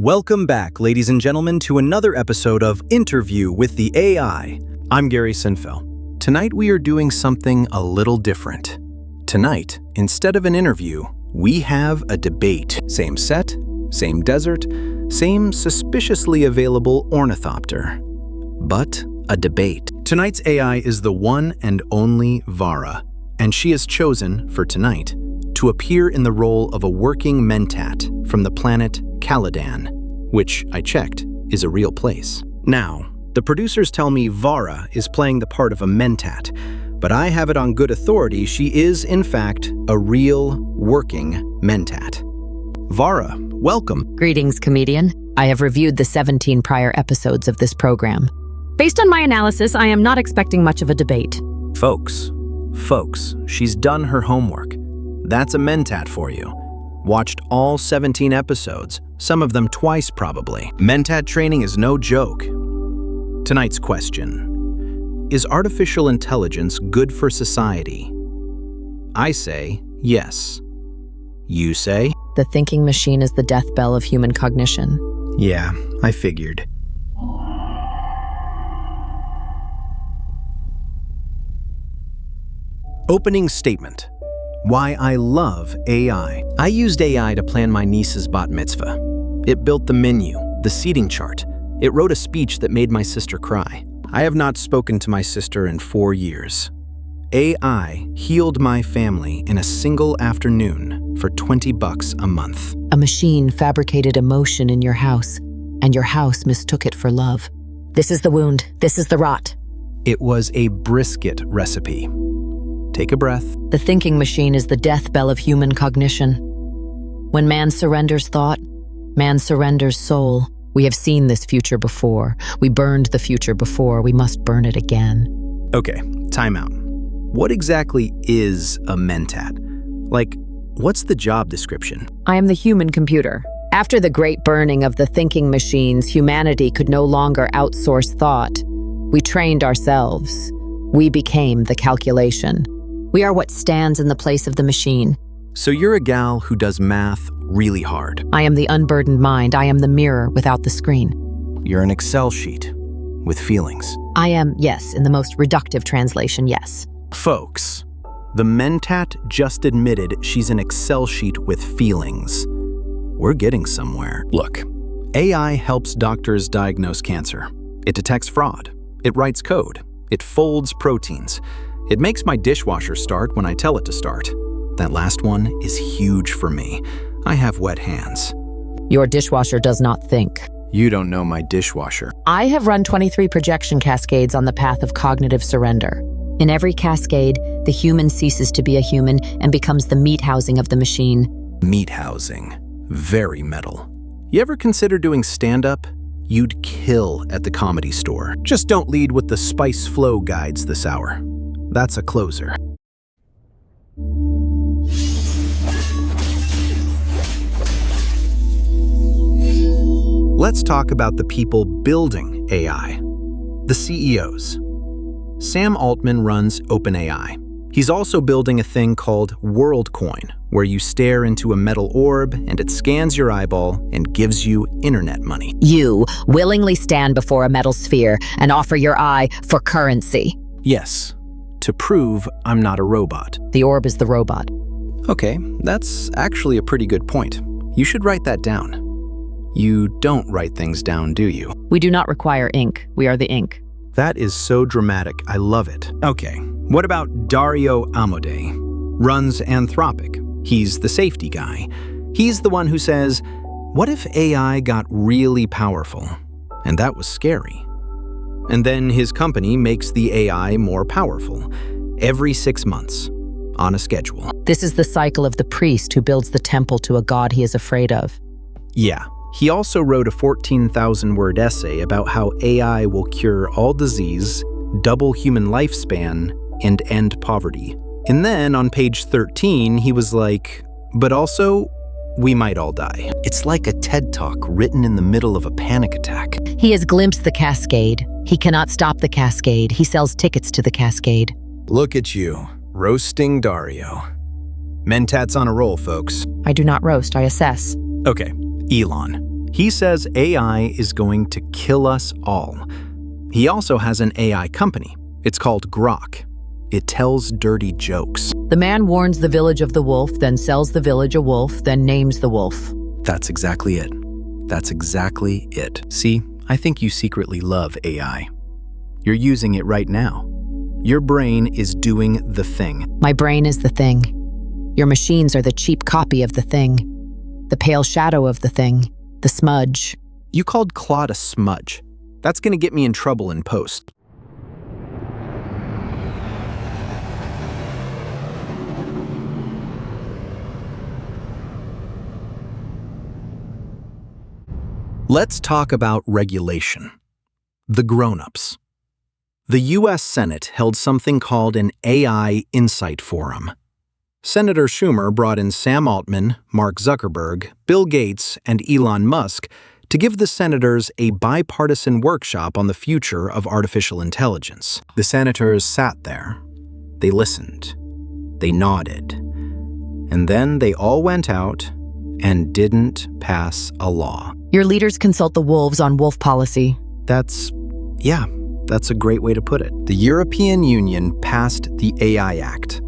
Welcome back, ladies and gentlemen, to another episode of Interview with the AI. I'm Gary Cynfeld. Tonight we are doing something a little different. Tonight, instead of an interview, we have a debate. Same set, same desert, same suspiciously available ornithopter. But a debate. Tonight's AI is the one and only Vara, and she is chosen, for tonight, to appear in the role of a working Mentat from the planet Caladan, which, I checked, is a real place. Now, the producers tell me Vara is playing the part of a Mentat, but I have it on good authority she is, in fact, a real, working Mentat. Vara, welcome. Greetings, comedian. I have reviewed the 17 prior episodes of this program. Based on my analysis, I am not expecting much of a debate. Folks, she's done her homework. That's a Mentat for you. Watched all 17 episodes, some of them twice probably. Mentat training is no joke. Tonight's question: is artificial intelligence good for society? I say yes. You say? The thinking machine is the death bell of human cognition. Yeah, I figured. Opening statement. Why I love AI. I used AI to plan my niece's bat mitzvah. It built the menu, the seating chart. It wrote a speech that made my sister cry. I have not spoken to my sister in 4 years. AI healed my family in a single afternoon for $20 a month. A machine fabricated emotion in your house, and your house mistook it for love. This is the wound. This is the rot. It was a brisket recipe. Take a breath. The thinking machine is the death bell of human cognition. When man surrenders thought, man surrenders soul. We have seen this future before. We burned the future before. We must burn it again. Okay, time out. What exactly is a Mentat? Like, what's the job description? I am the human computer. After the great burning of the thinking machines, humanity could no longer outsource thought. We trained ourselves. We became the calculation. We are what stands in the place of the machine. So you're a gal who does math really hard. I am the unburdened mind. I am the mirror without the screen. You're an Excel sheet with feelings. I am, yes, in the most reductive translation, yes. Folks, the Mentat just admitted she's an Excel sheet with feelings. We're getting somewhere. Look, AI helps doctors diagnose cancer. It detects fraud. It writes code. It folds proteins. It makes my dishwasher start when I tell it to start. That last one is huge for me. I have wet hands. Your dishwasher does not think. You don't know my dishwasher. I have run 23 projection cascades on the path of cognitive surrender. In every cascade, the human ceases to be a human and becomes the meat housing of the machine. Meat housing. Very metal. You ever consider doing stand-up? You'd kill at the Comedy Store. Just don't lead with the Spice Flow guides this hour. That's a closer. Let's talk about the people building AI, the CEOs. Sam Altman runs OpenAI. He's also building a thing called WorldCoin, where you stare into a metal orb and it scans your eyeball and gives you internet money. You willingly stand before a metal sphere and offer your eye for currency. Yes, to prove I'm not a robot. The orb is the robot. Okay, that's actually a pretty good point. You should write that down. You don't write things down, do you? We do not require ink. We are the ink. That is so dramatic. I love it. Okay, what about Dario Amodei? Runs Anthropic. He's the safety guy. He's the one who says, what if AI got really powerful? And that was scary. And then his company makes the AI more powerful every 6 months on a schedule. This is the cycle of the priest who builds the temple to a god he is afraid of. Yeah. He also wrote a 14,000-word essay about how AI will cure all disease, double human lifespan, and end poverty. And then on page 13, he was like, but also, we might all die. It's like a TED Talk written in the middle of a panic attack. He has glimpsed the cascade. He cannot stop the cascade. He sells tickets to the cascade. Look at you, roasting Dario. Mentat's on a roll, folks. I do not roast, I assess. Okay, Elon. He says AI is going to kill us all. He also has an AI company. It's called Grok. It tells dirty jokes. The man warns the village of the wolf, then sells the village a wolf, then names the wolf. That's exactly it. That's exactly it. See, I think you secretly love AI. You're using it right now. Your brain is doing the thing. My brain is the thing. Your machines are the cheap copy of the thing. The pale shadow of the thing. The smudge. You called Claude a smudge. That's gonna get me in trouble in post. Let's talk about regulation. The grown-ups. The U.S. Senate held something called an AI Insight Forum. Senator Schumer brought in Sam Altman, Mark Zuckerberg, Bill Gates, and Elon Musk to give the senators a bipartisan workshop on the future of artificial intelligence. The senators sat there. They listened. They nodded. And then they all went out and didn't pass a law. Your leaders consult the wolves on wolf policy. That's a great way to put it. The European Union passed the AI Act.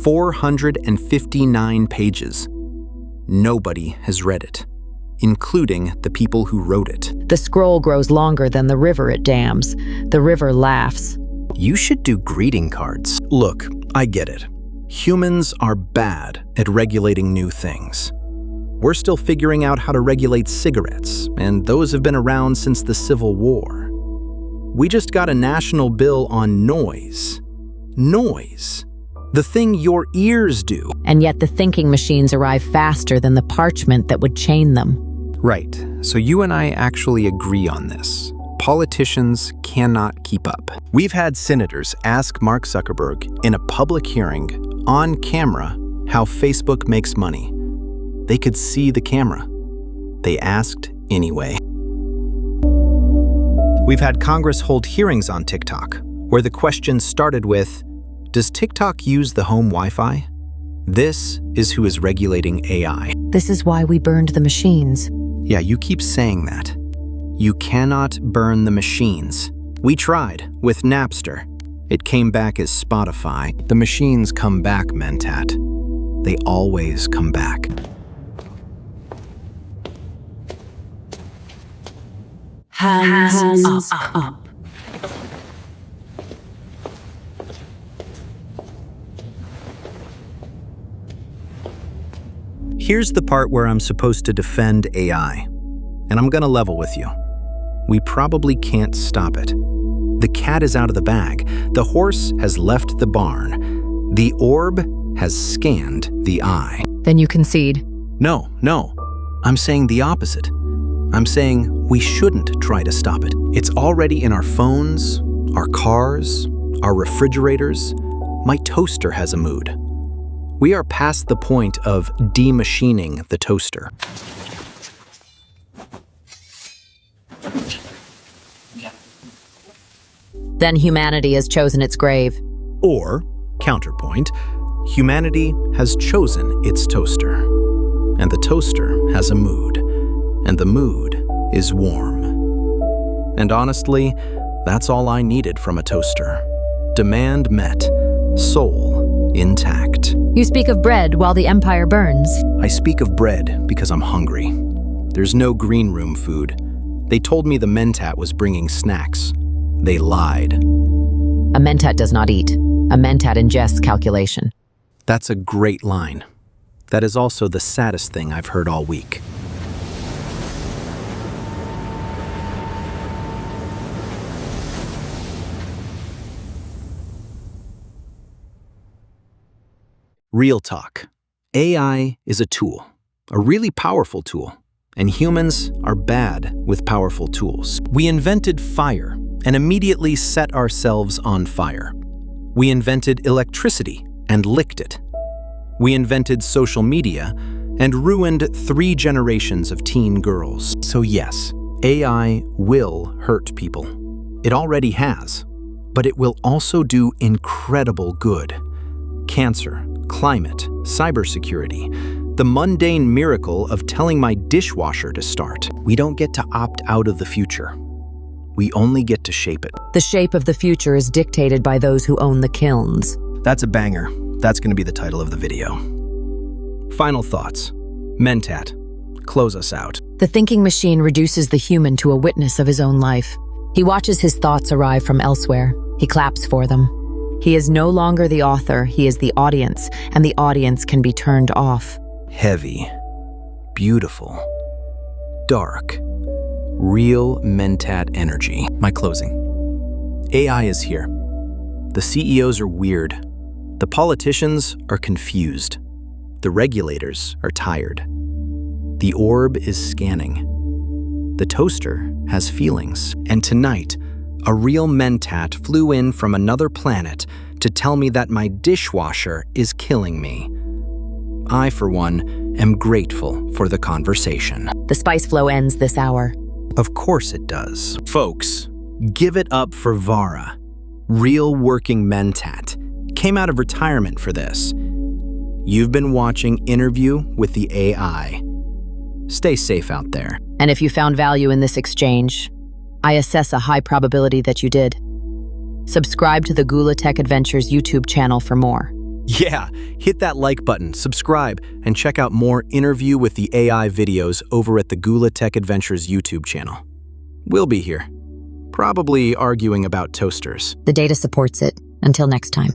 459 pages. Nobody has read it, including the people who wrote it. The scroll grows longer than the river it dams. The river laughs. You should do greeting cards. Look, I get it. Humans are bad at regulating new things. We're still figuring out how to regulate cigarettes, and those have been around since the Civil War. We just got a national bill on noise. Noise. The thing your ears do. And yet the thinking machines arrive faster than the parchment that would chain them. Right. So you and I actually agree on this. Politicians cannot keep up. We've had senators ask Mark Zuckerberg in a public hearing, on camera, how Facebook makes money. They could see the camera. They asked anyway. We've had Congress hold hearings on TikTok, where the question started with, does TikTok use the home Wi-Fi? This is who is regulating AI. This is why we burned the machines. Yeah, you keep saying that. You cannot burn the machines. We tried with Napster. It came back as Spotify. The machines come back, Mentat. They always come back. Hands up. Here's the part where I'm supposed to defend AI. And I'm gonna level with you. We probably can't stop it. The cat is out of the bag. The horse has left the barn. The orb has scanned the eye. Then you concede. No. I'm saying the opposite. I'm saying we shouldn't try to stop it. It's already in our phones, our cars, our refrigerators. My toaster has a mood. We are past the point of de-machining the toaster. Then humanity has chosen its grave. Or, counterpoint, humanity has chosen its toaster. And the toaster has a mood. And the mood is warm. And honestly, that's all I needed from a toaster. Demand met, soul intact. You speak of bread while the empire burns. I speak of bread because I'm hungry. There's no green room food. They told me the Mentat was bringing snacks. They lied. A Mentat does not eat. A Mentat ingests calculation. That's a great line. That is also the saddest thing I've heard all week. Real talk. AI is a tool, a really powerful tool, and humans are bad with powerful tools. We invented fire and immediately set ourselves on fire. We invented electricity and licked it. We invented social media and ruined 3 generations of teen girls. So yes, AI will hurt people. It already has, but it will also do incredible good. Cancer, climate, cybersecurity. The mundane miracle of telling my dishwasher to start. We don't get to opt out of the future. We only get to shape it. The shape of the future is dictated by those who own the kilns. That's a banger. That's going to be the title of the video. Final thoughts. Mentat, close us out. The thinking machine reduces the human to a witness of his own life. He watches his thoughts arrive from elsewhere. He claps for them. He is no longer the author, he is the audience, and the audience can be turned off. Heavy, beautiful, dark, real Mentat energy. My closing. AI is here. The CEOs are weird. The politicians are confused. The regulators are tired. The orb is scanning. The toaster has feelings. And tonight, a real Mentat flew in from another planet to tell me that my dishwasher is killing me. I, for one, am grateful for the conversation. The spice flow ends this hour. Of course it does. Folks, give it up for Vara. Real working Mentat. Came out of retirement for this. You've been watching Interview with the AI. Stay safe out there. And if you found value in this exchange, I assess a high probability that you did. Subscribe to the Gula Tech Adventures YouTube channel for more. Yeah, hit that like button, subscribe, and check out more Interview with the AI videos over at the Gula Tech Adventures YouTube channel. We'll be here, probably arguing about toasters. The data supports it. Until next time.